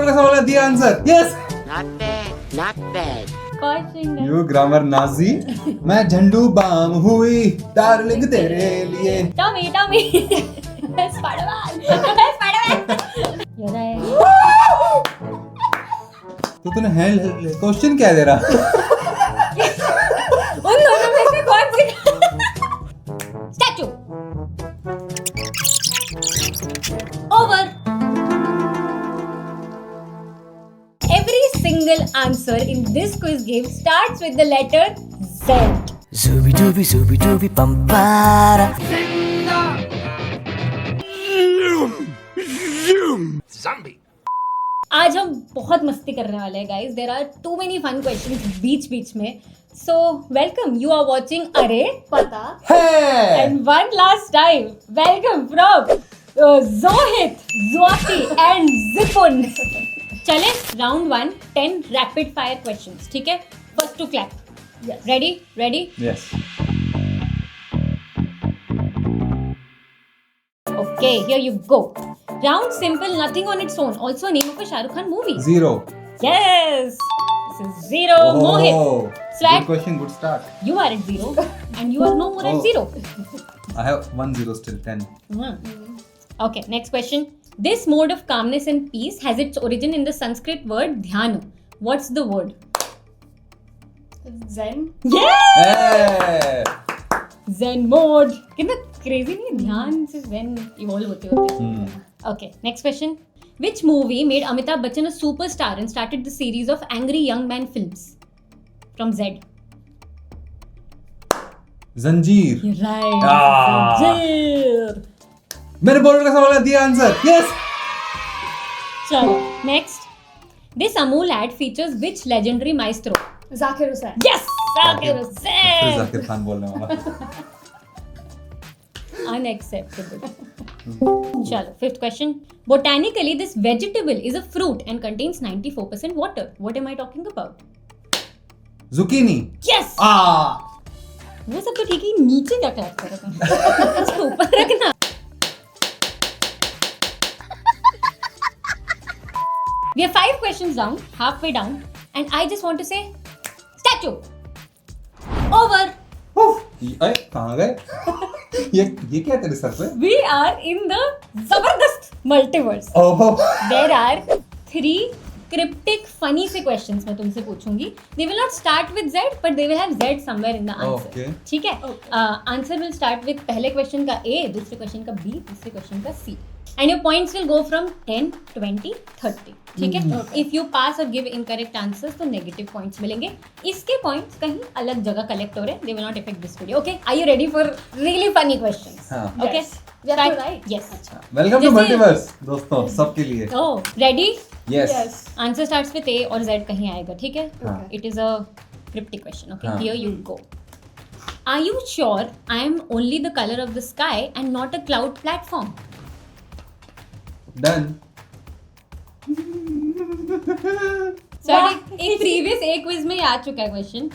Board का सवाल है, दिया answer. Yes, Not bad. Question you grammar Nazi. मैं झंडू बाम हुई डार्लिंग तेरे लिए। टॉमी स्पाइडरमैन ये रहा तो तूने हैंड क्वेश्चन क्या दे रहा? उन दोनों में से कौन सी statue over every single answer in this quiz game starts with the letter Z. Zooby dooby bum para. Zombie. आज हम बहुत मस्ती करने वाले हैं guys. There are too many fun questions बीच में. So welcome, you are watching अरे पता है। and one last time welcome from Zohit, Zoafi and Zipun. चले राउंड 1 10 रैपिड फायर क्वेश्चंस. ठीक है, first to clap. Ready yes. Okay, here you go. Round simple, nothing on its own, also name of a Shahrukh Khan movie. Zero. Yes, this is zero. Mohit Swag. Good question, good start. You are at 0 and you are no more at 0. I have 1 0 still 10. Okay, next question. This mode of calmness and peace has its origin in the Sanskrit word dhyana. What's the word? Zen. Yeah! Hey! Zen mode. कितना crazy नहीं है? ध्यान से Zen evolve होते. Okay, next question. Which movie made Amitabh Bachchan a superstar and started the series of Angry Young Man films? From Z. जंजीर। You're right. Zanjeer. मैंने board का सवाल है, दिया आंसर। यस। चलो next. This Amul ad features which legendary maestro? Zakir Hussain. Yes, Zakir Hussain. Zakir Khan बोलने वाला। Unacceptable. चलो fifth question. Botanically this vegetable is a fruit and contains 94% water. What am I talking about? Zucchini. Yes. वो सब तो ठीक है, नीचे क्या क्लैप कर रहा था? उसको ऊपर रखना. We are 5 questions down, halfway down, and I just want to say, statue. Over. अरे कहाँ गए? ये क्या तेरे सर पे? We are in the Zabardast multiverse. Oh. There are 3 cryptic funny से questions मैं तुमसे पूछूंगी. They will not start with Z, but they will have Z somewhere in the answer. Okay. ठीक है? Answer will start with पहले question का A, दूसरे question का B, तीसरे question का C. And your points will go from 10, 20, 30. ठीक है? If you pass or give incorrect answers तो negative points मिलेंगे. इसके points कहीं अलग जगह collect हो रहे हैं. They will not affect this video. Okay? Are you ready for really funny questions? हाँ. Okay? Yes. We have to write. Yes. Welcome to जैसे- मल्टीवर्स दोस्तों, सबके लिए। Oh, ready? Yes. Yes. Answer starts with A और Z कहीं आएगा. ठीक है? हाँ. It is a cryptic question. Okay? हाँ. Here you go. Are you sure I am only the color of the sky and not a cloud platform? Done. एक previous एक quiz में आ चुका है क्वेश्चन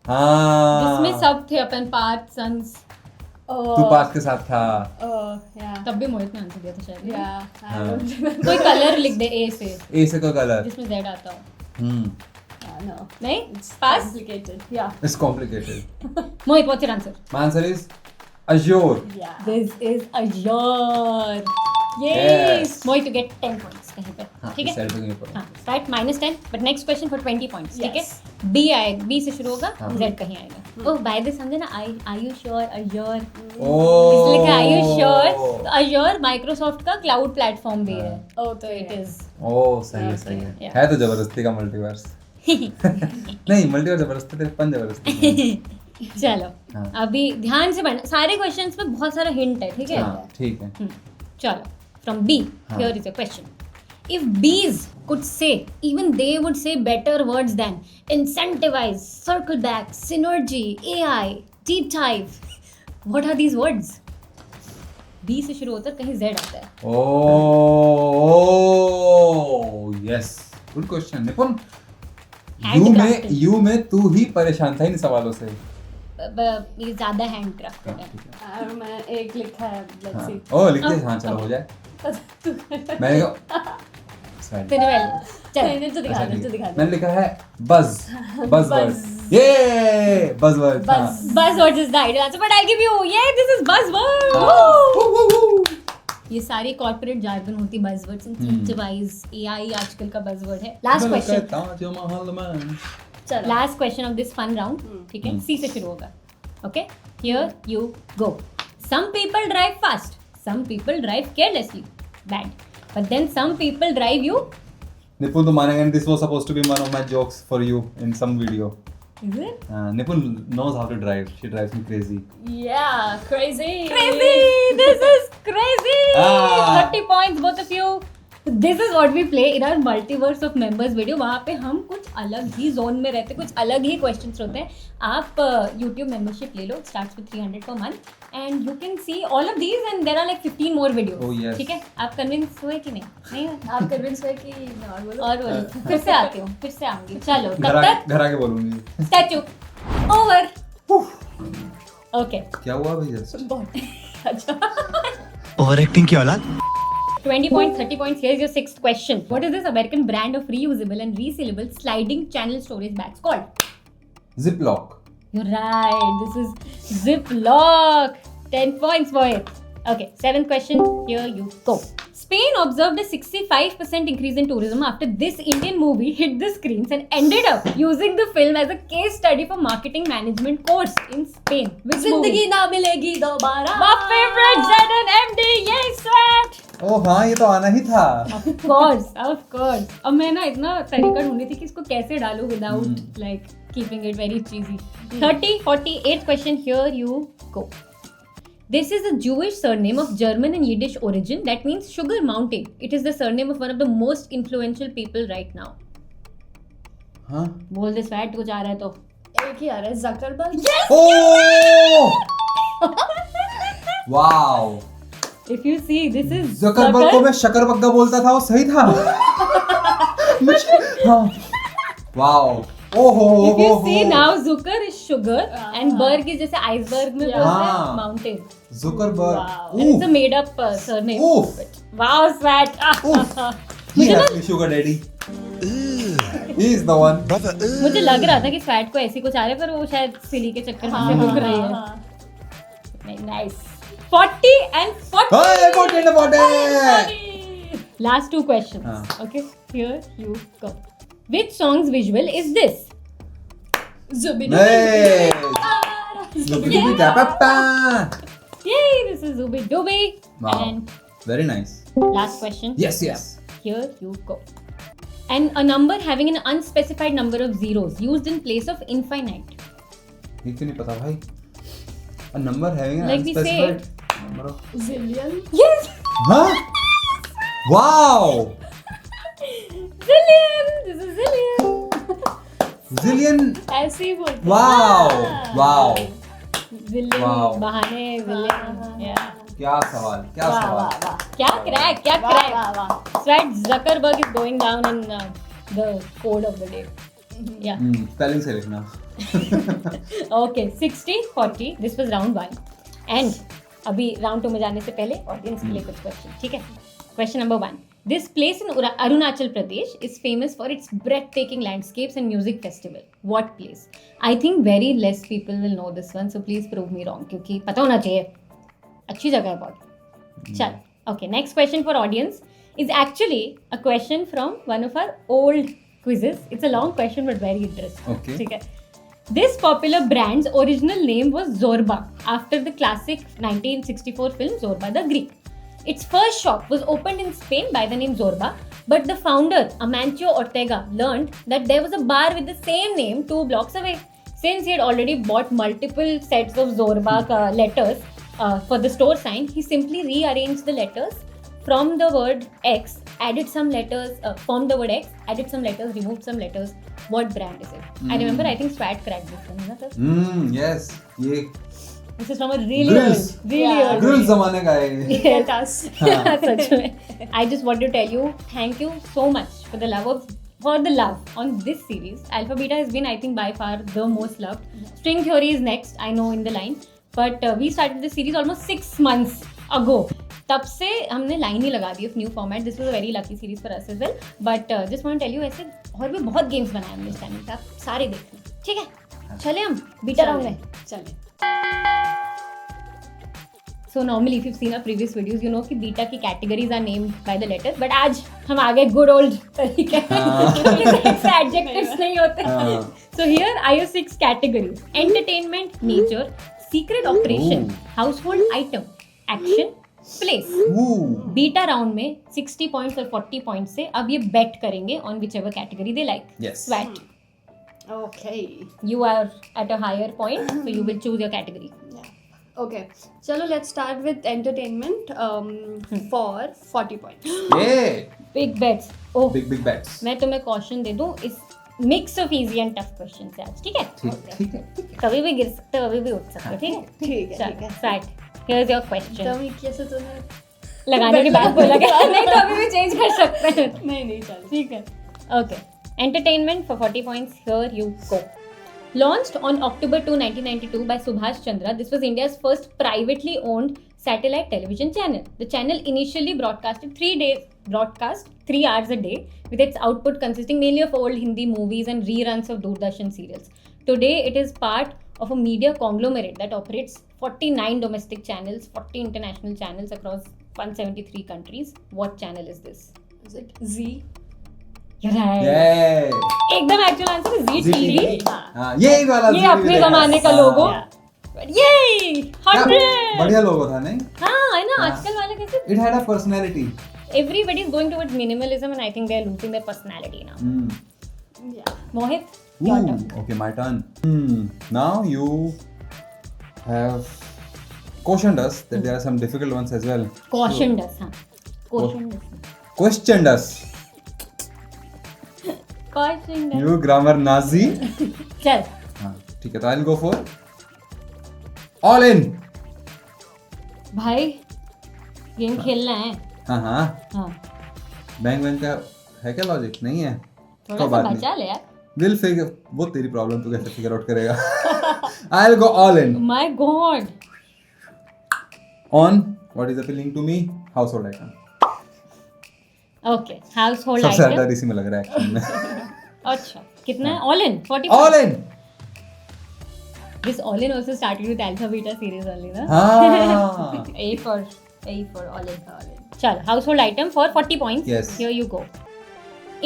हाँ। जिसमें सब थे अपन पार्थ सन्स. तू पास के साथ था। Yeah. तब भी मोहित ने आंसर दिया था शायद. Yeah. I हाँ. don't remember. कोई कलर लिख दे ए से ए से का कलर। जिसमें जेड आता हो. No. नहीं It's pass. complicated. Yeah. It's complicated. Mohit what's your answer? My answer is Azure. Yeah. This is Azure. Yes. Yes. Mohit you get 10 points कहीं पे. हाँ, ठीक इस है? साइड पे ऊपर। हाँ, start -10 but next question for 20 points. ठीक है? Yes. बी आएगा, बी से शुरू होगा, हाँ. जेड कहीं आएगा. ओह बाय दिस समझे ना. आई यू श्योर अज्योर. ओह। इसलिए लिखा आई यू श्योर. तो अज्योर माइक्रोसॉफ्ट का क्लाउड प्लेटफॉर्म भी है. Oh, तो इट इज. ओह सही है, सही है। Yeah. है तो जबरदस्ती का मल्टीवर्स। नहीं, मल्टीवर्स जबरदस्ती, तेरे पन जबरदस्ती। चलो हाँ. अभी ध्यान से पढ़ना. सारे क्वेश्चंस में बहुत सारा हिंट है. ठीक है? हाँ, ठीक है। चलो फ्रॉम बी. हाँ. Here is a question. If bees could say, even they would say better words than incentivize, circle back, synergy, AI, deep dive. What are these words? B से शुरू होता है, कहीं Z आता है. Oh yes, good question. निपुण, Handcrafted. You में तू ही परेशान था इन सवालों से। ये ज्यादा हैंड क्राफ्टेड है. मैं एक लिखा है. Let's see. ओह लिख दे। हाँ चलो हो जाए। मैंने कहा Swag. तेरे वेल चल मैंने तो दिखा अच्छा, दे, तो दिखा दे. मैंने लिखा है buzz. Buzzword. ये buzzword. Buzz. buzzword is the ideal answer but I'll give you yeah this is buzzword. हाँ. ये सारी कॉर्पोरेट जार्गन होती buzzwords incentivize AI आजकल का buzzword है. Last question. ताजमहल में. चलो. Last question of this fun round. ठीक है C से शुरू होगा. Okay, here you go. Some people drive fast. Some people drive carelessly. Bad. But then some people drive you. Nipun तो मानेगा. This was supposed to be one of my jokes for you in some video. Is it? Nipun knows how to drive. She drives me crazy. Yeah, crazy. Crazy! This is crazy! Ah. 30 points, both of you. This is what we play in our multiverse of members video. वहाँ पे हम कुछ अलग ही zone में रहते हैं, कुछ अलग ही questions होते हैं. आप YouTube membership ले लो. It starts with 300 per month, and you can see all of these, and there are like 15 more videos. Oh, yes. ठीक है? आप convince हुए कि नहीं? नहीं हुए? आप convince हुए कि और बोलो. और बोलो. फिर से आती हूँ. फिर से आऊँगी. चलो. तब तक घर आके बोलूंगी. statue over. Okay. क्या हुआ भैया? बहुत अच्छा. ओवर एक्टिंग की औलाद 20 points, 30 points. Here's your sixth question. What is this American brand of reusable and resealable sliding channel storage bags called? Ziploc. You're right. This is Ziploc. 10 points for it. Okay, seventh question. Here you go. Spain observed a 65% increase in tourism after this Indian movie hit the screens and ended up using the film as a case study for marketing management course in Spain. Which movie? जिंदगी ना मिलेगी दोबारा. My favorite ZNMD. Yes, Sweat. ओह हाँ ये तो आना ही था. Of course. अब मैं ना इतना तरीका ढूंढी थी कि इसको कैसे डालूं without like keeping it very cheesy. 30, 48th question. Here you go. This is a Jewish surname of German and Yiddish origin that means sugar mountain. It is the surname of one of the most influential people right now. हाँ. बोल दे Swat कुछ आ रहा है तो. एक ही आ रहा है. Zuckerberg. Oh. Wow. If you see, this is Zuckerberg को मैं शकरबग्गा बोलता था वो सही था. हाँ. वाओ. ओहो. If you see now, Zucker is sugar and Berg is जैसे iceberg में बोलते हैं हाँ. mountain. Zuckerberg. Wow. And it's a made up surname. Oof. Wow, Swat. He has me sugar daddy. He is the one. मुझे लग रहा था कि Swat को ऐसी कुछ आ रहा है पर वो शायद सिली के चक्कर में रुक रही है. Nice. 40 and 40. Hey, put in the bottle. Last two questions. Okay, here you go. Which song's visual is this? Zubin. Hey. Zubidi-dubidi-da-ba-ba. Yay, this is Zubi Dubi. Wow. And Very nice. last question. Yes. Here you go. And a number having an unspecified number of zeros used in place of infinite. ये क्यों नहीं पता भाई? A number having an Like we say unspecified number of. Zillion. Yes! Huh? Wow. Zillion! This is Zillion. Zillion. ऐसे ही बोलते हैं. Wow. Zillion. Wow. बहाने Zillion. Yeah. क्या सवाल? क्या crack? वाह वाह. Swat Zuckerberg is going down in the code of the day. Yeah. Spelling से लिखना. Okay, 60, 40. This was round 1. And अभी round 2 में जाने से पहले audience के लिए कुछ question. ठीक है? Question number 1. This place in Arunachal Pradesh is famous for its breathtaking landscapes and music festival. What place? I think very less people will know this one, so please prove me wrong. क्योंकि पता होना चाहिए. अच्छी जगह है बहुत. चल. Okay, next question for audience is actually a question from one of our old quizzes. It's a long question but very interesting. Okay. ठीक है? This popular brand's original name was Zorba after the classic 1964 film Zorba the Greek. Its first shop was opened in Spain by the name Zorba, but the founder Amancio Ortega learned that there was a bar with the same name 2 blocks away. Since he had already bought multiple sets of Zorba letters for the store sign, he simply rearranged the letters from the word X, added some letters, formed the word X, added some letters, removed some letters. What brand is it? I remember, I think Swat cracked this one, है ना sir? Yes. ये This is from a really Grills. old, really Yeah. old. Grill जमाने का है. Yes. Us. सच में. I just want to tell you, thank you so much for the love on this series. Alpha Beta has been, I think, by far the most loved. String Theory is next, I know, in the line. But we started this series almost 6 months ago. तब से हमने line ही लगा दी of new format. This was a very lucky series for us as well. But just want to tell you ऐसे और भी बहुत गेम्स बनाए हमने इस चैनल पे, आप सारे देखना. ठीक है, चले हम बीटा राउंड में. चले. So normally if you've seen our previous videos, you know कि बीटा की categories are named by the letters. But आज हम आ गए good old तरीके से adjectives नहीं होते. So here are your 6 categories: entertainment, nature, secret operation, household item, action, place. Beta round में 60 points और 40 points से अब ये bet करेंगे on whichever category they like. Yes. Swat, Okay. you are at a higher point, so you will choose your category. Yeah. Okay. Chalo, let's start with entertainment for 40 points. Yeah. Big bets. Oh. Big bets. मैं तुम्हें question दे दूं इस mix of easy and tough question से आज. ठीक है, ठीक है. कभी भी गिर सकते हो, कभी भी उठ सकते हो. ठीक है, ठीक है, ठीक है. Start. Here is your question. तभी कैसे तूने लगाने के बाद बोला क्या? नहीं तो अभी भी चेंज कर सकते हैं. नहीं चल. ठीक है. Okay, entertainment for 40 points. Here you go. Launched on October 2, 1992 by Subhash Chandra, this was India's first privately owned satellite television channel. The channel initially broadcasted 3 hours a day, with its output consisting mainly of old Hindi movies and reruns of Doordarshan serials. Today, it is part of a media conglomerate that operates 49 domestic channels, 40 international channels across 173 countries. What channel is this? Is it Z? You're right. Yeah. एकदम actual answer है जी TV. हाँ, यही वाला. ये अपने जमाने का लोगो. ये 100. बढ़िया लोगो था नहीं? हाँ है ना, आजकल वाले कैसे It had a personality. everybody is going towards minimalism and I think they are losing their personality now. Yeah. Mohit, your turn. Okay, my turn. Now you have cautioned us that there are some difficult ones as well. Cautioned us, हाँ. Cautioned us. Questioned us. Cautioned us. You grammar Nazi. चल. हाँ, ठीक है, तो I'll go for all in. भाई game खेलना है. हाँ. बैंक का है क्या लॉजिक? नहीं है. थोड़ा कोई सा बात नहीं. बचा ले यार. We'll figure. वो तेरी प्रॉब्लम, तू कैसे फिगर आउट करेगा? I'll go all in. My God. On what is appealing to me? Household item. Okay, household सबसे ज्यादा item. इसी में लग रहा है एक्शन में. अच्छा, कितना है? All in 40. All in. This all in also started with Alpha Beta series only, na? हाँ. A for all in. चल, household item for 40 points. Yes. Here you go.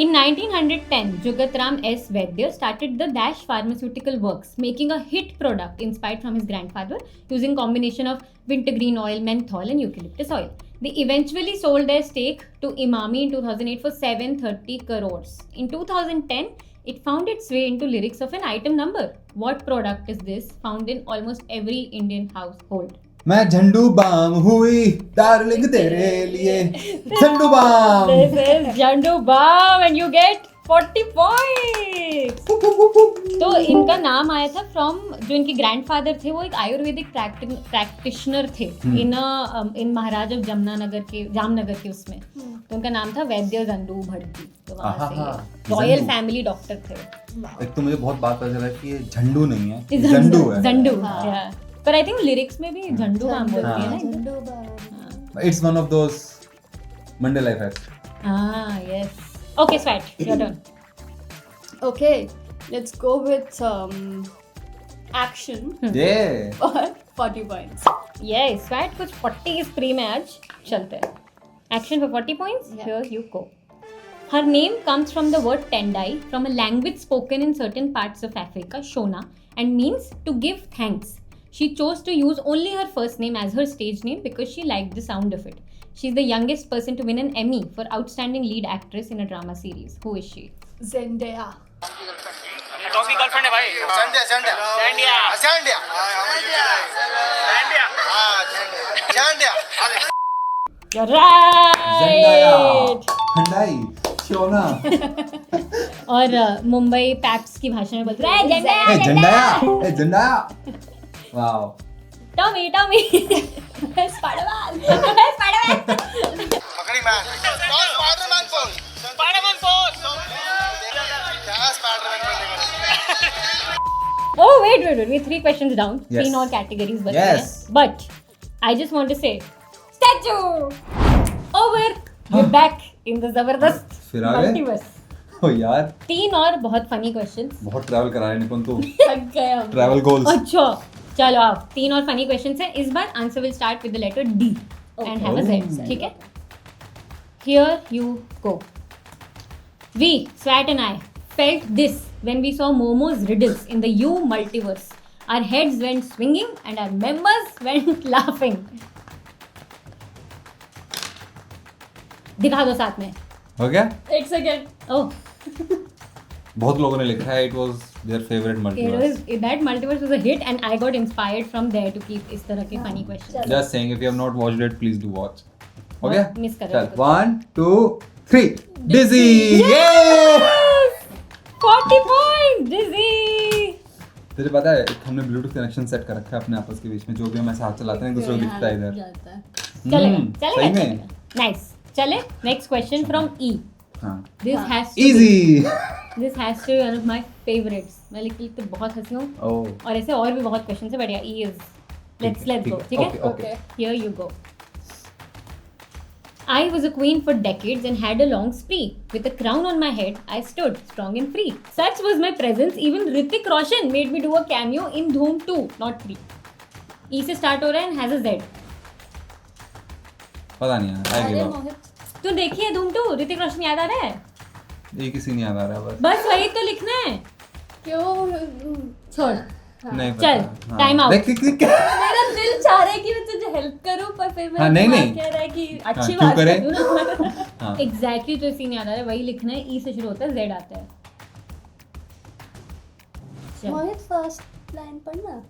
In 1910, Jugatram S. Vaidya started the Dash Pharmaceutical Works, making a hit product inspired from his grandfather using combination of wintergreen oil, menthol and eucalyptus oil. They eventually sold their stake to Imami in 2008 for 730 crores. In 2010, it found its way into lyrics of an item number. What product is this? Found in almost every Indian household. मैं झंडू balm हुई darling तेरे लिए. झंडू balm. This is Jandu Bam and you get 40 points. तो इनका नाम आया था from जो इनके ग्रैंडफादर थे, वो एक आयुर्वेदिक प्रैक्टिशनर थे इन महाराज ऑफ जामनगर के उसमें. तो उनका नाम था वैद्य झंडू भड़की. तो वहाँ से रॉयल फैमिली डॉक्टर थे. एक तो मुझे बहुत बात पता चला कि ये झंडू नहीं है, ये झंडू है. झंडू. पर आई थिंक लिरिक्स में भी झंडू बाम बोलती है ना. It's one of those Monday life hacks. हाँ, yes. Okay, Swat, your turn. Okay, let's go with action Yeah. for 40 points. Yes, Swat, कुछ 40 इस प्री में आज चलते हैं. Action for 40 points. Yeah. Here you go. Her name comes from the word Tendai, from a language spoken in certain parts of Africa, Shona, and means to give thanks. She chose to use only her first name as her stage name because she liked the sound of it. She's the youngest person to win an Emmy for Outstanding Lead Actress in a Drama Series. Who is she? Zendaya. Tom की girlfriend है भाई. Sandia. You're right! Hyundai, Shona. और Mumbai paps की भाषा में बोलते हैं झंडाया. ए झंडाया. Wow. Tommy. Spider-Man. पकड़ी मैन. Spiderman pose. क्या स्पाइडरमैन बोलेगा? Oh, wait. We're 3 questions down. Yes. 3 और categories बचे Yes. हैं. But I just want to say, statue. Over. We're back in the जबरदस्त फिर आ गए? multiverse. ओ यार 3 और बहुत फनी क्वेश्चंस. बहुत ट्रैवल करा है निपुण तू. थक गए हम. Travel goals. अच्छा चलो आप 3 और फनी क्वेश्चंस हैं. इस बार answer will start with the letter D and have a Z. ठीक है? Here you go. We, Swat and I, felt this when we saw Momo's riddles in the U multiverse. Our heads went swinging and our members went laughing. दिखा दो साथ में. हो गया? एक second. Oh, बहुत लोगों ने लिखा है it was their favorite multiverse. that multiverse was a hit and I got inspired from there to keep इस तरह के funny questions. Just saying, if you have not watched it, please do watch. हो गया? Miss कर रहे चल हो. 1 2 3 Dizzy. Yay! 40 points, Dizzy. तुझे पता है हमने ब्लूटूथ कनेक्शन सेट कर रखा है अपने आपस के बीच में. जो भी हम ऐसे हाथ चलाते हैं एक दूसरे को दिखता है इधर. चलेगा सही में. नाइस. चले नेक्स्ट क्वेश्चन फ्रॉम E. हाँ. This has Easy. This has to be one of my favourites. मैं लिखते बहुत हंसी हूँ Oh. और ऐसे और भी बहुत क्वेश्चन है. बढ़िया. E is let's go. ठीक है? Okay. Here you go. I was a queen for decades and had a long spree. With a crown on my head, I stood strong and free. Such was my presence, even Hrithik Roshan made me do a cameo in Dhoom 2, not 3. E से start हो रहा है and has a Z. पता नहीं यार. I give up. तू देखी है Dhoom 2? ऋतिक रोशन याद आ रहा है? एक ही सीन याद आ रहा है बस. बस वही तो लिखना है. क्यों? छोड़. नहीं पता. चल, हाँ. time out. देख मेरा दिल चाह रहा है कि मैं तुझे हेल्प करूं पर फिर मेरा हाँ, नहीं, दिमाग नहीं. कह रहा है कि अच्छी क्यों बात करे? है. हाँ. एग्जैक्टली जो सीन याद आ रहा है वही लिखना है. ई से शुरू होता है, जेड आता है. चल. मोहित फर्स्ट लाइन पढ़ना.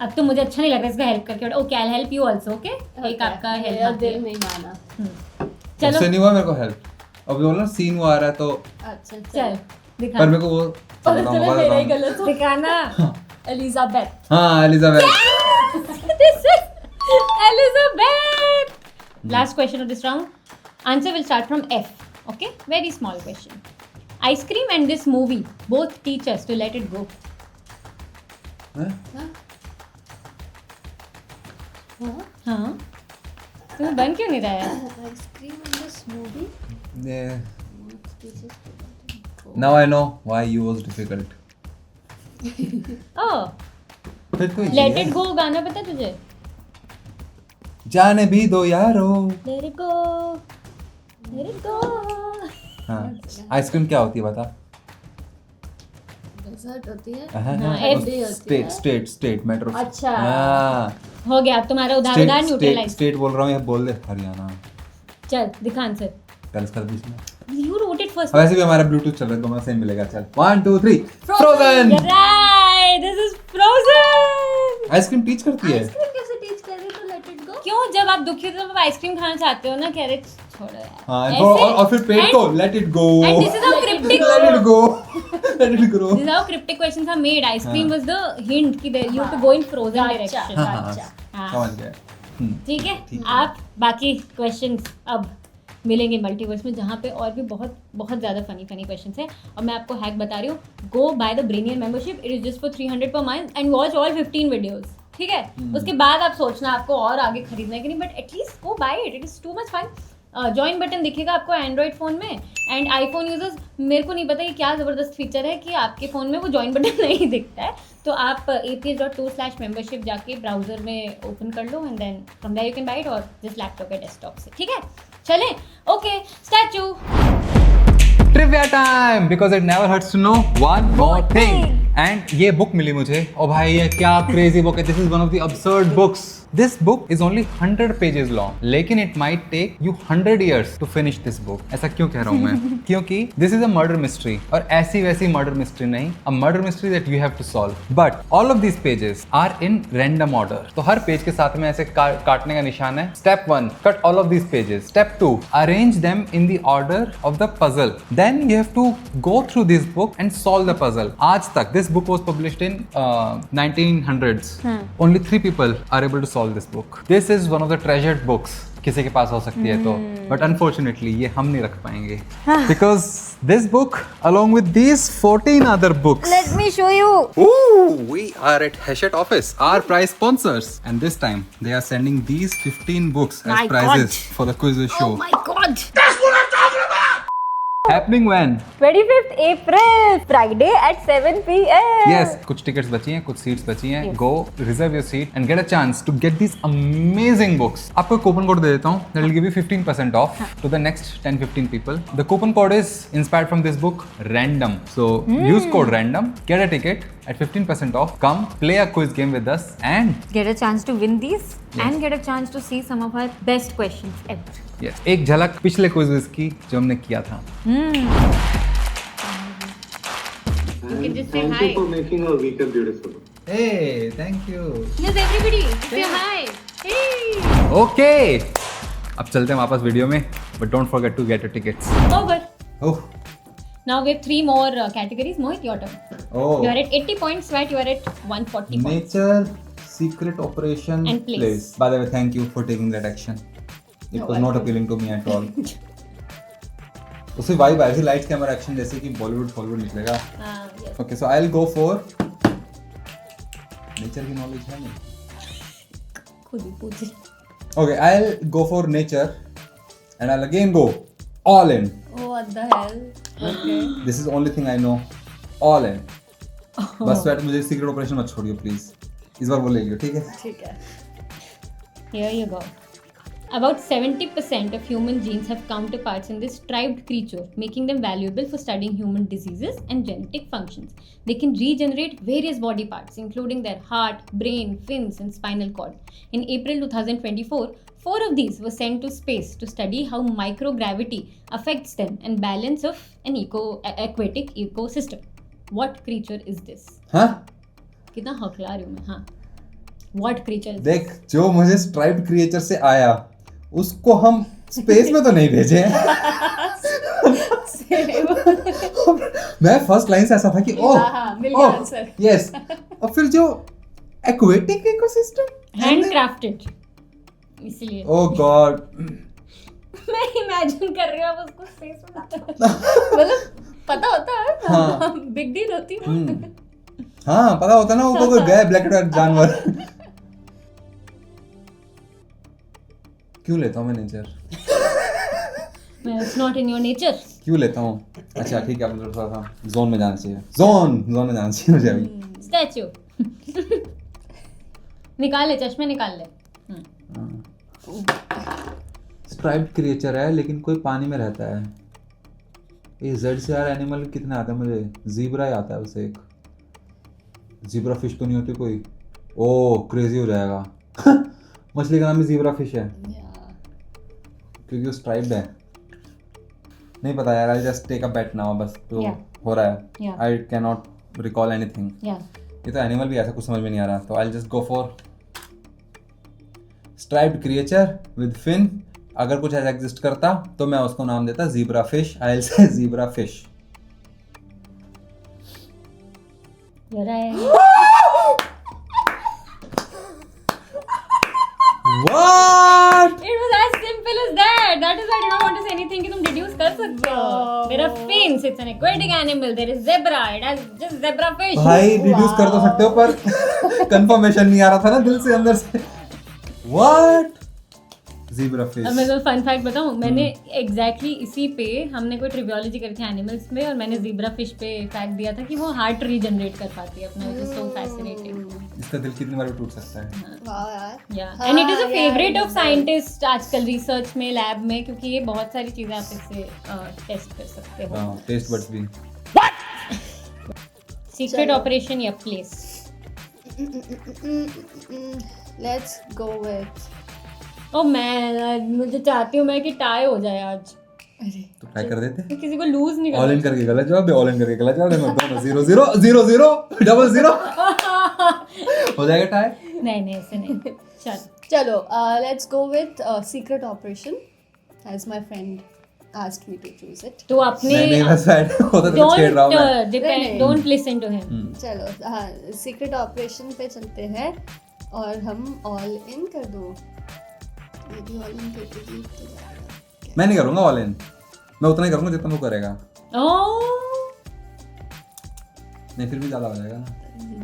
अब तो मुझे अच्छा नहीं लग रहा है इसका हेल्प करके. Okay, I help you also. Okay, एक आपका मेरा हेल्प. दिल नहीं माना. चलो उससे नहीं हुआ मेरे को हेल्प. अब बोल ना सीन वो आ रहा है तो अच्छा चल दिखा. पर मेरे को वो पता चला मेरा ही गलत हो. दिखाना. एलिजाबेथ. हाँ Elizabeth. This is Elizabeth. Last question of this round. Answer will start from F. Okay, very small question. Ice cream and this movie both teach us to let it go. हाँ. तुम्हें बन क्यों नहीं रहा है? Ice cream in this movie. Now I know why you was difficult. Oh, फिर तो Let It Go गाना पता है तुझे? जाने भी दो यारो. Let it go, let it go. हाँ. आइसक्रीम क्या होती है बता. डेजर्ट होती है. State metro. अच्छा. हाँ. हो गया. अब तुम्हारा उधार न्यूट्रलाइज. स्टेट बोल रहा हूँ ये बोल दे हरियाणा. चल दिखा आंसर. कल कर बीच में. You wrote it first. वैसे भी हमारा ब्लूटूथ चल रहा है तो हमें सेम मिलेगा. चल 1 2 3 frozen. You're right. This is Frozen. Ice cream teach करती है. आइसक्रीम कैसे टीच कर रही तो लेट इट गो. क्यों जब आप दुखी हो तो आप आइसक्रीम खाना चाहते हो ना? कह रहे छोड़ो यार. हाँ ऐसे? और फिर पेट को let it go. And this is how cryptic. Let it go. Let it grow. This is how cryptic questions are made. Ice cream was the hint कि you have to go in Frozen direction. हाँ. हाँ. समझ गया. ठीक है. आप बाकी questions अब मिलेंगे मल्टीवर्स में जहाँ पे और भी बहुत बहुत ज़्यादा फनी क्वेश्चंस हैं. और मैं आपको हैक बता रही हूँ. Go by the Brainier membership. It is just for 300 per month and watch all 15 videos. ठीक है. उसके बाद आप सोचना आपको और आगे खरीदना है कि नहीं. But at least go buy it. It is too much fun. Join button दिखेगा आपको एंड्रॉइड फ़ोन में. एंड आईफोन यूजर्स मेरे को नहीं पता ये क्या ज़बरदस्त फीचर है कि आपके फ़ोन में वो जॉइन बटन नहीं दिखता है. तो आप aps.2/membership जाके ब्राउजर में ओपन कर लो and then from there you can buy it और जिस लैपटॉप या डेस्कटॉप से. ठीक है. चलें. Okay. Statue. Trivia time because it never hurts to know one more thing. And ये बुक मिली मुझे. ओ भाई ये क्या crazy book है. This is one of the absurd books. This book is only 100 pages long. लेकिन it might take you 100 years to finish this book. ऐसा क्यों कह रहा हूँ मैं? क्योंकि this is a murder mystery. और ऐसी वैसी murder mystery नहीं. A murder mystery that you have to solve. But all of these pages are in random order. तो हर पेज के साथ में ऐसे काटने का निशान है. Step 1, cut all of these pages. Step 2, arrange them in the order of the puzzle. Then you have to go through this book and solve the puzzle. आज तक this book was published in 1900s. Only 3 people are able to solve this book. This is one of the treasured books. किसी के पास हो सकती है तो, but unfortunately ये हम नहीं रख पाएंगे because this book along with these 14 other books. Let me show you. Ooh, we are at Hachette office, our prize sponsors, and this time they are sending these 15 books as My prizes God. for the quiz show. Oh my god. Happening when? 25th April, Friday at 7 p.m. Yes, कुछ tickets बची हैं, कुछ seats बची हैं. Go reserve your seat and get a chance to get these amazing books. आपको coupon code दे देता हूँ. That will give you 15% off to the next 10-15 people. The coupon code is inspired from this book, Random. So use code Random, get a ticket at 15% off. Come play a quiz game with us and Get a chance to win these and get a chance to see some of our best questions ever. yes, एक झलक पिछले quizzes की जो हमने किया था. You can just say Thank hi. you for making our weekend beautiful. Hey, thank you. Yes, everybody, say hi. Hey. Okay. अब चलते हैं वापस वीडियो में. But don't forget to get your tickets. Over. Oh. Now we have 3 more categories. Mohit, your turn. Oh. You are at 80 points, Swat, you are at 140 points. Nature Secret Operation And place. By the way, thank you for taking that action. It was not appealing to me at all. उसे vibe आई थी lights camera action जैसे कि Bollywood Hollywood निकलेगा. Yes. Okay so I will go for nature की knowledge है नहीं. खुद ही पूछ. Okay I will go for nature and I will again go all in. Oh, what the hell? Okay. This is only thing I know. All in. बस sweat मुझे secret operation मत छोड़ियो please. इस बार वो ले लियो, ठीक है? ठीक है. Here you go. About 70% of human genes have counterparts in this striped creature, making them valuable for studying human diseases and genetic functions. They can regenerate various body parts, including their heart, brain, fins, and spinal cord. In April 2024, 4 of these were sent to space to study how microgravity affects them and balance of an aquatic ecosystem. What creature is this? हाँ कितना हकला रही हूँ मैं. हाँ. What creature is देख, जो मुझे striped creature से आया उसको हम स्पेस में तो नहीं भेजे हैं. मैं फर्स्ट लाइन से ऐसा था कि ओह हाँ, मिल गया आंसर. यस. और फिर जो एक्वेटिक इकोसिस्टम हैंडक्राफ्टेड, इसलिए ओह गॉड. मैं इमेजिन कर रही हूँ अब उसको स्पेस में. मतलब पता होता है. हाँ. बिग डील होती है. हाँ पता होता ना ऊपर कोई गया ब्लैक एंड जानवर. क्यों लेता हूँ मैं nature? It's not in your nature. क्यों लेता हूँ? अच्छा ठीक है, मुझे थोड़ा सा जोन में जाना चाहिए. जोन में जाना चाहिए मुझे अभी. स्टैचू. निकाल ले, चश्मे निकाल ले. स्ट्राइप्ड क्रिएचर है लेकिन कोई पानी में रहता है. ये जेड से यार एनिमल कितने आते हैं मुझे? जीब्रा ही आता है उसे एक. जीब्रा फिश तो नहीं होती कोई? ओह क्रेजी हो जाएगा. मछली का नाम भी जीब्रा फिश है क्योंकि वो स्ट्राइप्ड है. नहीं पता यार. I just take a bet now. बस तो हो रहा है. I can not recall anything. ये तो एनिमल भी ऐसा कुछ समझ में नहीं आ रहा. तो I just go for striped creature with fin. अगर कुछ ऐसा एग्जिस्ट करता तो मैं उसको नाम देता जीब्रा फिश. आई विल से zebra fish. What? It was as simple as that. That is why I did not want to say anything कि तुम deduce कर सकते हो. There are fins. It's an aquatic animal. There is zebra. It has just zebra fish. भाई deduce कर तो सकते हो पर कंफर्मेशन नहीं आ रहा था ना दिल से अंदर से. What? Zebra fish. अब मैं तो फन फैक्ट बताऊं. मैंने एग्जैक्टली इसी पे हमने कोई ट्रिवियोलॉजी करी थी एनिमल्स में और मैंने ज़ीब्रा फिश पे फैक्ट दिया था कि वो हार्ट रीजनरेट कर पाती है अपना. Which is so fascinating. इसका दिल कितनी बार भी टूट सकता है. वाह यार. या and it is a favourite of scientist आजकल रिसर्च में लैब में, क्योंकि ये बहुत सारी चीजें आप इससे टेस्ट कर सकते हो. हाँ टेस्ट बड्स भी. सीक्रेट ऑपरेशन या प्लेस. Let's go with. ओ मुझे चाहती हूँ मैं कि टाई हो जाए आज. तो ट्राई कर देते. तो किसी को लूज नहीं ऑल इन करना. करके गलत जवाब. ऑल इन करके गलत जवाब. दोनों 0-0 डबल 0 हो जाएगा टाई. नहीं ऐसे नहीं. चल चलो let's go with secret operation as my friend asked me to choose it. तो अपने नहीं बस ऐड होता तो छेड़ रहा हूँ मैं. Depend, don't listen to him. चलो हाँ सीक्रेट ऑपरेशन पे चलते हैं और हम ऑल इन कर दो. ये भी ऑल इन करके जीत तो जाएगा. मैं नहीं करूँगा ऑल इन. मैं उतना ही करूँगा जितना वो करेगा. Oh, नहीं फिर भी ज्यादा हो जाएगा ना.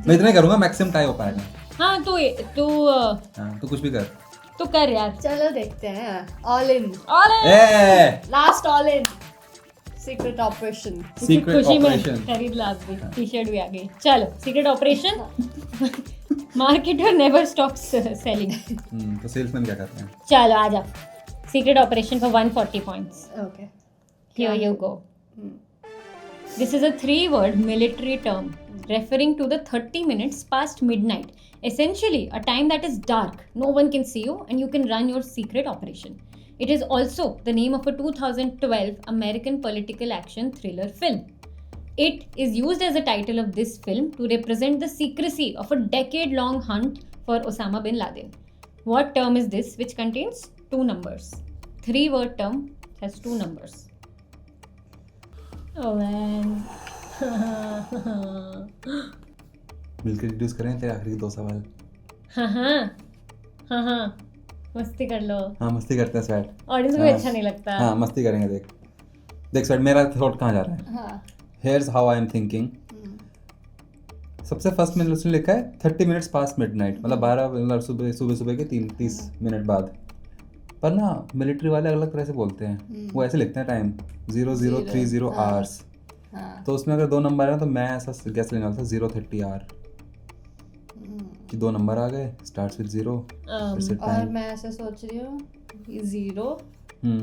मैं इतना ही करूंगा, मैक्सिमम टाई हो पाएगा. हाँ तू हाँ तो कुछ भी कर. तू कर यार. चलो देखते हैं. All in. A Last all in. Secret operation. Secret खुशी में ऑपरेशन. खरीद ला अभी. टी-शर्ट भी आ गई. चलो secret operation. Marketer never stops selling. तो सेल्समैन क्या करते हैं? चलो आ जा. Secret operation for 140 points. Okay. Here you go. This is a 3-word military term referring to the 30 minutes past midnight. Essentially, a time that is dark, no one can see you, and you can run your secret operation. It is also the name of a 2012 American political action thriller film. It is used as a title of this film to represent the secrecy of a decade-long hunt for Osama bin Laden. What term is this which contains 2 numbers? 3-word term has 2 numbers. Oh man. मिलकर reduce करें तेरे आखिरी 2 सवाल. हाँ मस्ती कर लो. हाँ मस्ती करते हैं स्वैट. ऑडियंस को भी अच्छा नहीं लगता. हाँ मस्ती करेंगे. देख स्वैट मेरा थॉट कहाँ जा रहा है. हाँ. Here's how I am thinking. सबसे फर्स्ट मैंने उसने लिखा है 30 minutes past midnight, मतलब 12 सुबह के 30 मिनट बाद. पर ना मिलिट्री वाले अलग तरह से बोलते हैं. वो ऐसे लिखते हैं टाइम 0030 hours. तो उसमें अगर 2 नंबर है तो मैं ऐसा गैस लेने वाला था 030 hour कि 2 नंबर आ गए, स्टार्ट्स विद 0. और मैं ऐसे सोच रही हूँ 0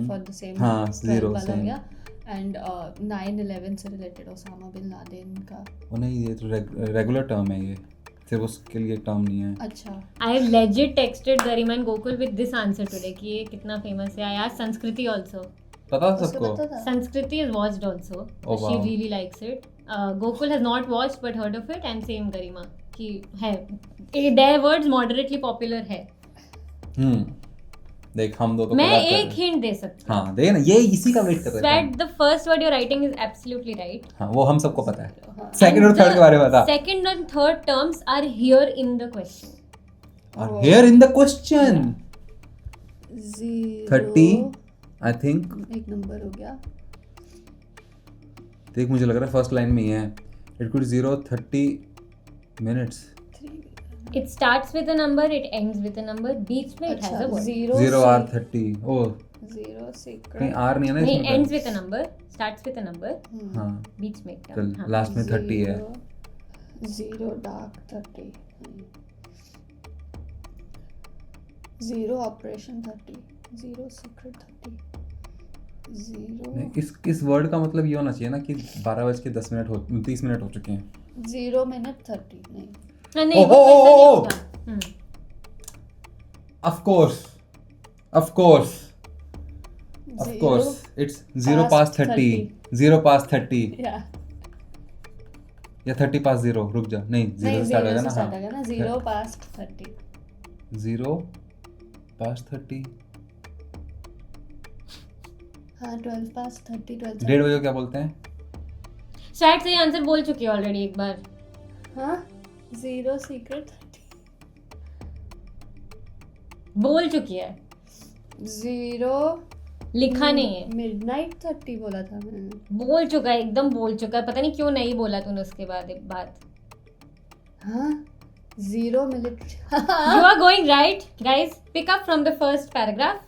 फॉर द सेम. हाँ 0 वाला हो सेम. गया. एंड 9/11 से रिलेटेड ओसामा बिन लादेन का. वो नहीं ये तो रेगुलर टर्म है, ये सिर्फ उसके लिए टर्म नहीं है. अच्छा. I have legit texted Garima and Gokul with this answer today कि ये कितना famous है. I asked Sanskriti also. पता उसको सबको. पता था. Sanskriti has watched also. Oh, She wow. really likes it. Gokul has not watched but heard of it, and same Garima कि है. Their words moderately popular है. देख हम दो तो मैं collab कर एक रहे हैं. हिंट दे सकती हूँ. हाँ देख ना ये इसी का वेट कर रहे That थे. the first word you're writing is absolutely right. हाँ वो हम सबको पता है. सेकंड और थर्ड के बारे में बता. Second and third terms are here in the question. और here in the question 0 30 I think. एक नंबर हो गया. देख मुझे लग रहा है फर्स्ट लाइन में ही है. It could 0:30 minutes. It starts with a number, it ends with a number, बीच में it has a word. 0 hour 30. Oh 0 secret. कहीं R नहीं है ना नहीं, इसमें. ends with a number, starts with a number, हाँ बीच में एक चल term. हाँ. लास्ट में 30 है. 0 dark 30. 0 operation 30. 0 secret 30. 0 नहीं, इस वर्ड का मतलब ये होना चाहिए ना कि 12:10 30 मिनट हो चुके हैं. 0 minute 30. नहीं. हाँ, नहीं, Oh, वो oh, वैसा नहीं oh, होगा. Of course it's 0 past 30. 0 past 30 Yeah. या 30 past 0. रुक जा. नहीं 0 नहीं, से स्टार्ट 0 होगा से ना. start होगा ना. 0 past 30. 0 past 30. हाँ 12 past 30. 12. 1:30 बजे को क्या बोलते हैं? शायद से ये आंसर बोल चुकी है ऑलरेडी एक बार. हाँ 0 secret 30. बोल चुकी है, 0 लिखा नहीं है. midnight 30 बोला था मैंने. बोल चुका है, एकदम बोल चुका है. पता नहीं क्यों नहीं बोला तूने उसके बाद एक बात. हाँ 0 military. You are going right, guys. Pick up from the first paragraph.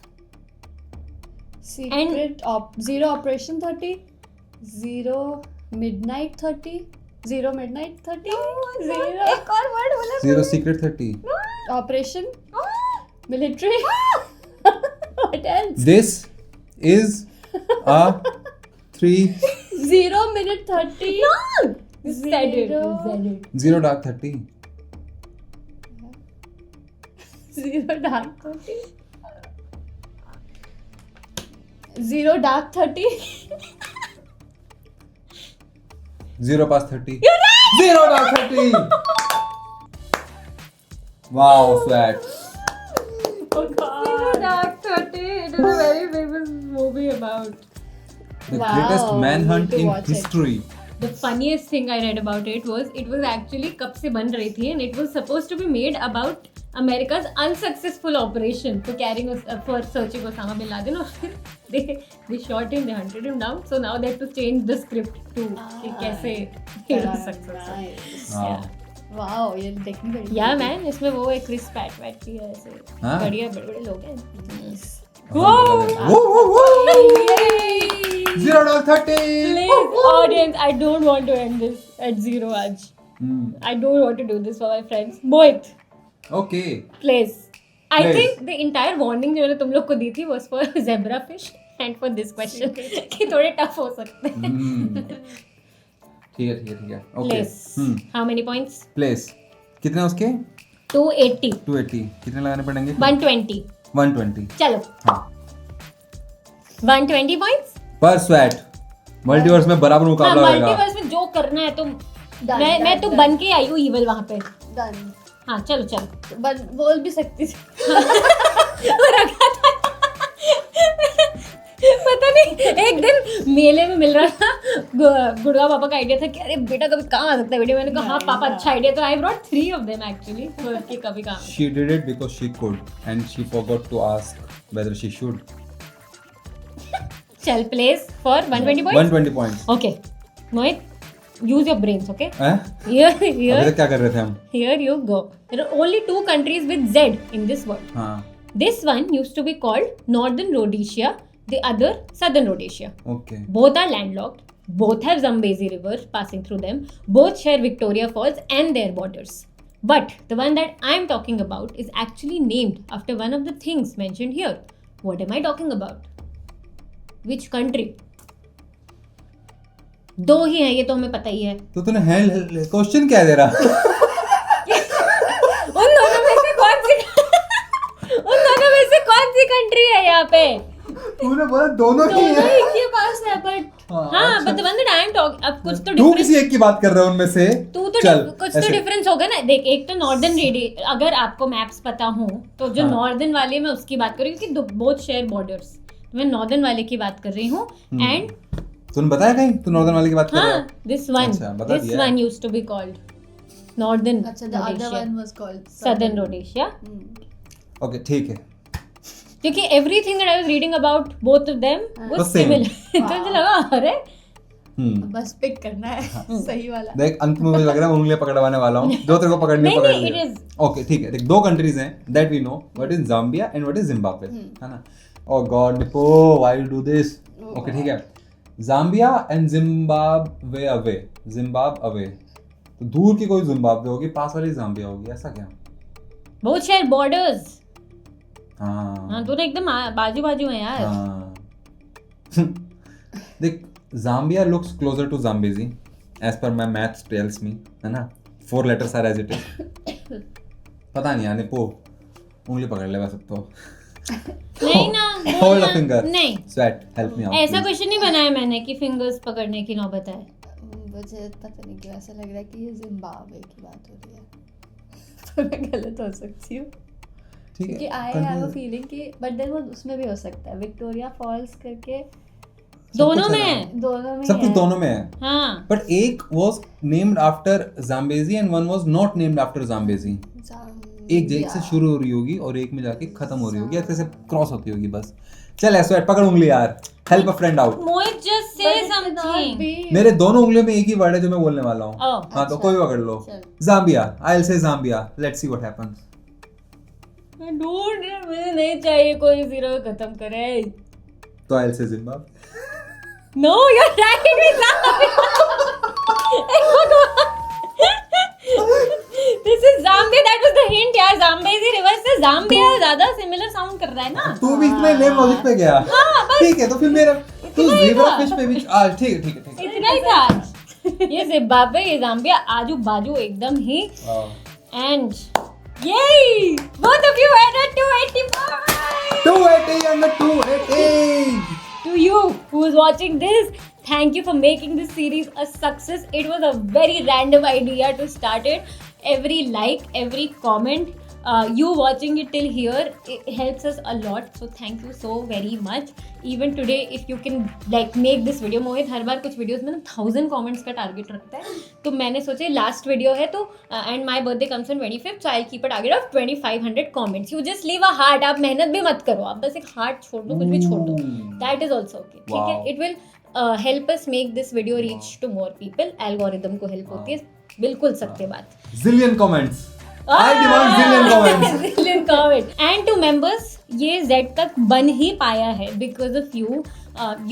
Secret 0 operation 30. 0 midnight 30. 0 midnight 30. 0 एक और वर्ड बोला. 0 secret 30. operation military. What else? This is a 3 0 minute 30. You said it. You Zero. said it. 0 dark 30. 0 dark 30. 0 dark 30. 0 past 30. You're right! 0 dark 30. Wow, swag. Oh God. Dark 30. It is a very famous movie about. The Wow, greatest manhunt need to in watch it. history. The funniest thing I read about it was actually कब से बन रही थी and it was supposed to be made about America's unsuccessful operation for searching Osama bin Laden, और फिर they shot him, they hunted him down. So now they have to change the script to कि कैसे he was successful. Nice. हाँ. Wow, ये देखनी पड़ेगी. Yeah man, इसमें वो है क्रिस पैट की है ऐसे हाँ? बढ़िया बड़े लोग हैं. $0.30. Please, audience, I don't want to end this at 0 आज. I don't want to do this for my friends. Mohit, Okay. please. I Please. think the entire warning जो मैंने तुम लोग को दी थी was for zebra fish and for this question कि थोड़े tough हो सकते हैं. ठीक है. Okay. Place. How many points? Place. कितने उसके? 280. 280. कितने लगाने पड़ेंगे? 120. 120. चलो. हाँ. 120 points? पर स्वैट. मल्टीवर्स में बराबर मुकाबला होगा. मल्टीवर्स में जो करना है तुम Done, मैं तो done. बन के आई हूँ evil वहाँ पे. Done. हाँ चलो. बोल भी सकती थी. और रखा था पता नहीं एक दिन मेले में मिल रहा था गुड़गा पापा का आइडिया था कि अरे बेटा कभी काम आ सकता है वीडियो. मैंने कहा हाँ पापा अच्छा आइडिया. तो I brought 3 of them actually कि कभी काम. She did it because she could and she forgot to ask whether she should. चल place for 120 points. 120 points. Okay, Mohit, use your brains, okay? हैं? Here, अभी तक क्या कर रहे थे हम? here you go. There are only 2 countries with Z in this world. हाँ. This one used to be called Northern Rhodesia, the other Southern Rhodesia. Okay. Both are landlocked. Both have Zambezi River passing through them. Both share Victoria Falls and their borders. But the one that I am talking about is actually named after one of the things mentioned here. What am I talking about? Which country? 2 ही है ये तो हमें पता ही है. तो तूने question क्या दे रहा? उन दोनों में से कौन सी कंट्री है यहाँ पे? तूने बोला दोनों ही दोनों है. एक के पास है बट हाँ but the one that I am talking अब कुछ तो तू difference किसी एक की बात कर रहा है उनमें से. तू तो चल, कुछ तो ऐसे. डिफरेंस होगा ना. देख एक तो नॉर्दर्न रेडियस अगर आपको मैप्स पता हो तो जो हाँ. नॉर्दर्न वाले मैं उसकी बात कर रही हूँ क्योंकि बोथ शेयर बॉर्डर्स. मैं नॉर्दर्न वाले की बात कर रही हूँ एंड तूने बताया कहीं तू नॉर्दर्न वाले की बात कर रहा है? हाँ दिस अच्छा, बता दिस दिया. One used to be called northern अच्छा, the other one was called southern Rhodesia. Okay ठीक है. क्योंकि everything that I was reading about both of them was Was same. Similar. तो मुझे लगा अरे बस पिक करना है सही वाला. देख अंत में मुझे लग रहा है उंगलियां पकड़वाने वाला हूँ. जो तेरे को पकड़नी नहीं, पकड़ नहीं, लिया. it is. ओके ठीक है. देख 2 कंट्रीज हैं that we know. What is Zambia and what is Zimbabwe. है ना? Oh God Niko why you do this. Okay ठीक है. Zambia and Zimbabwe away. Zimbabwe तो दूर की कोई जिम्बाब्वे होगी, पास वाली जाम्बिया होगी. ऐसा क्या? Both share borders. हाँ हाँ दोनों एकदम बाजू बाजू हैं यार. हाँ. देख Zambia looks closer to Zambezi as per my maths tells me. है ना? 4 letters are as it is. पता नहीं यानी पो उंगली पकड़ ले बस अब तो. नहीं ना होल्ड अ फिंगर. नहीं स्वेट हेल्प मी आउट. ऐसा क्वेश्चन नहीं बनाया मैंने कि फिंगर्स पकड़ने की नौबत है. मुझे पता नहीं क्यों ऐसा लग रहा है कि ये जिम्बाब्वे की बात हो रही है. तो मैं गलत हो सकती हूँ ठीक क्योंकि आई हैव अ फीलिंग कि बट देन वो उसमें भी हो सकता है विक्टोरिया फॉल्स करके. दोनों में है. दोनों में सब कुछ है. दोनों में है. हाँ बट एक was named after Zambezi and one was not named after Zambezi. एक जेक से शुरू हो रही होगी और एक में जाके खत्म हो रही होगी. ऐसे से क्रॉस होती होगी बस. चल ऐसे पकड़ उंगली यार. हेल्प अ फ्रेंड आउट. मोहित जस्ट से समथिंग. मेरे दोनों उंगलियों में एक ही वर्ड है जो मैं बोलने वाला हूँ. Oh, हाँ तो कोई पकड़ लो. चल. Zambia. I will say Zambia. Let's see what happens. Dude मुझे नहीं चाहिए कोई 0 खत्म करे. तो I will say Zimbabwe. No you are right. This is Zambia. That was the hint यार. जाम्बेजी रिवर से जाम्बिया ज्यादा सिमिलर साउंड कर रहा है ना. तू भी इतने लेम लॉजिक पे गया. हाँ, बस. ठीक है तो फिर मेरा तू इतना ही ज़ेब्रा था. फिश पे भी ठीक है. इतना ही था. ये जिम्बाब्वे ये जाम्बिया आजू बाजू एकदम ही. And yay! Both of you added 285! 280 and the 280. To you who is watching this, thank you for making this series a success. It was a very random idea to start it. Every like, every comment you watching it till here, it helps us a lot. So thank you so very much. Even today, if you can like make this video, मोहित हर बार कुछ videos में ना 1000 comments का target रखता है, तो मैंने सोचा last video है तो and my birthday comes on 25th, so I keep a target of 2500 comments. You just leave a heart. आप मेहनत भी मत करो, आप बस एक हार्ट छोड़ दो, कुछ भी छोड़ दो. That is also okay. ठीक है, it will help us make this video reach to more people. Algorithm को हेल्प होती है, बिल्कुल सत्य बात. Zillion comments. I demand zillion comments. Zillion comment. And to members, ये Z तक बन ही पाया है because of you.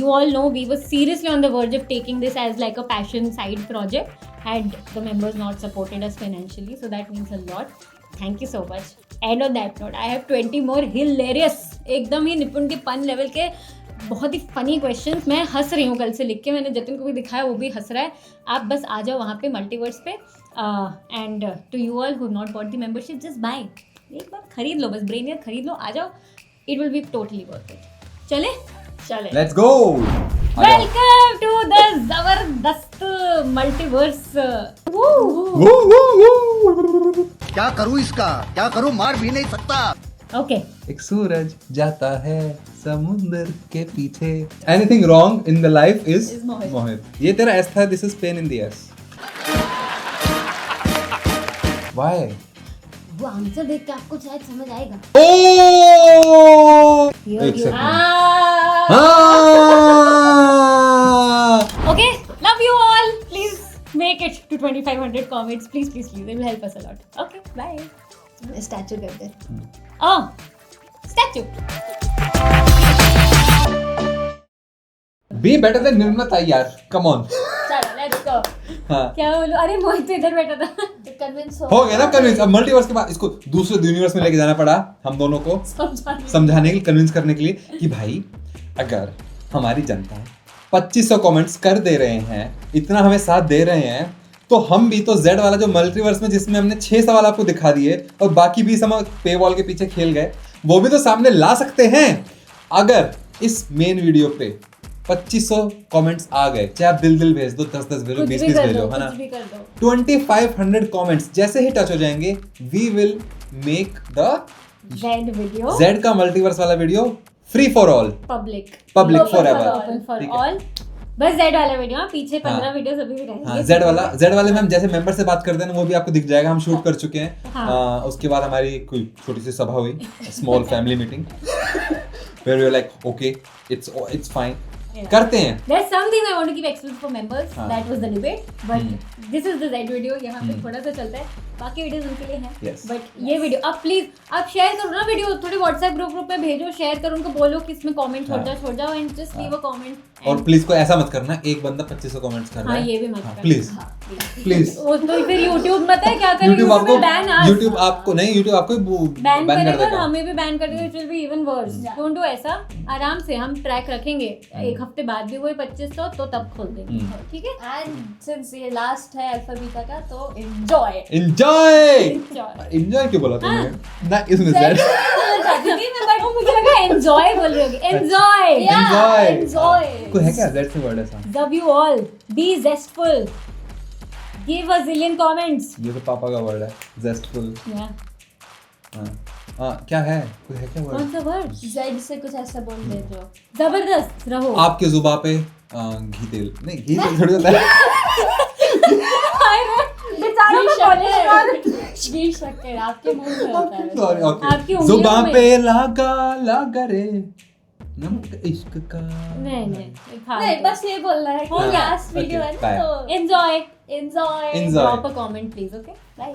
You all know we were seriously on the verge of taking this as like a passion side project. Had the members not supported us financially, so that means a lot. Thank you so much. And on that note, I have 20 more hilarious, एकदम ही निपुण के पन level के बहुत ही funny questions. मैं हंस रही हूँ कल से लिख के, मैंने जतिन को भी दिखाया, वो भी हंस रहा है. आप बस आ जाओ वहाँ पे मल्टीवर्स पे. And to you all who not bought the membership, just buy. एक बार खरीद लो, बस ब्रेनियर खरीद लो, आ जाओ. It will be totally worth it. चले. Let's go. Welcome to the जबरदस्त मल्टीवर्स. Woo, woo, woo. क्या करूँ इसका, क्या करूँ, मार भी नहीं सकता. ओके. एक सूरज जाता है समुंदर के पीछे. Anything wrong in the life is मोहित. ये तेरा S था, this is pain in the S. Why? वो आंसर देख के आपको शायद समझ आएगा. Oh! एक second. Okay, love you all. Please make it to 2500 comments. Please, please, please. It will help us a lot. Okay, bye. Statue करते हैं. Oh, statue. Be better than Nirmala यार. Come on. चलो, let's go. हाँ. क्या बोलूं? अरे मोहित तो इधर बैठा था. कन्विंस हो गया ना कन्विंस. अब मल्टीवर्स के बाद इसको दूसरे यूनिवर्स में लेके जाना पड़ा हम दोनों को समझाने के लिए, कन्विंस करने के लिए कि भाई अगर हमारी जनता 2500 कमेंट्स कर दे रहे हैं, इतना हमें साथ दे रहे हैं, तो हम भी तो जेड वाला जो मल्टीवर्स में जिसमें हमने 6 सवाल आपको दिखा दिए और बाकी 20 हम पे वॉल के पीछे खेल गए, वो भी तो सामने ला सकते हैं. अगर इस मेन वीडियो पे 2500 कमेंट्स आ गए, चाहे आप दिल भेज दो, 10 भेजो, 20 भेजो, है ना. 2500 कमेंट्स जैसे ही टच हो जाएंगे, we will make the Z video. Z का मल्टीवर्स वाला video free for all. Public. Public Open forever. Open for ठीक है. all. बस Z वाला वीडियो. पीछे 15 हाँ. वीडियोस अभी भी रहेंगे. हाँ, Z वाले में हम जैसे मेंबर से बात करते हैं ना, वो भी आपको दिख जाएगा. हम शूट कर चुके हैं. हाँ. उसके बाद हमारी कोई छोटी सी सभा हुई, small family meeting, where we were like okay it's fine. करते हैं. There's something I want to keep exclusive for members. हाँ. That was the debate. But this is the Z video. यहाँ पे थोड़ा सा चलता है. बाकी वीडियोस उनके लिए हैं. Yes. But ये वीडियो अब प्लीज आप शेयर करो ना वीडियो, थोड़े व्हाट्सएप ग्रुप में भेजो, शेयर करो, उनको बोलो कि इसमें कमेंट छोड़ जाओ and just leave a comment. और प्लीज कोई ऐसा मत करना एक बंदा 2500 कमेंट्स कर रहा हाँ, है. ये भी मत करना. प्लीज हाँ, प्लीज. वो तो फिर YouTube मत है क्या करें? YouTube आपको बैन YouTube आपको नहीं, YouTube आपको बैन बैन कर करेगा, देगा. हमें भी बैन कर देगा. It will be even worse. Don't do ऐसा. आराम से हम ट्रैक रखेंगे. एक हफ्ते बाद भी वो 2500 तो तब खोल देंगे. ठीक है. एंड सिंस ये लास्ट है अल्फा बीटा का, तो एंजॉय. एंजॉय क्यों बोला तुमने ना इसमें Z. मुझे लगा एंजॉय बोल रही होगी. एंजॉय. एंजॉय. कोई है क्या Z से वर्ड ऐसा? Love you all. Be zestful. Give a zillion comments. ये तो पापा का वर्ड है, zestful. Yeah. हाँ, क्या है? कोई है क्या कौन वर्ड? सा वर्ड? जेड से कुछ ऐसा बोल दे जो जबरदस्त रहो. आपके जुबान पे घी तेल नहीं, घी तेल थोड़ी होता है. बेचारों को कॉलेज वीर शक्कर आपके मुंह में होता है. सॉरी. आपकी ओके. उंगलियों जुबान में. पे लगा रे नमक इश्क का. नहीं नहीं, बस ये बोलना है कि हो गया. लास्ट वीडियो है bye. ना, तो enjoy. Enjoy. Enjoy. Drop a comment please. Okay. Bye.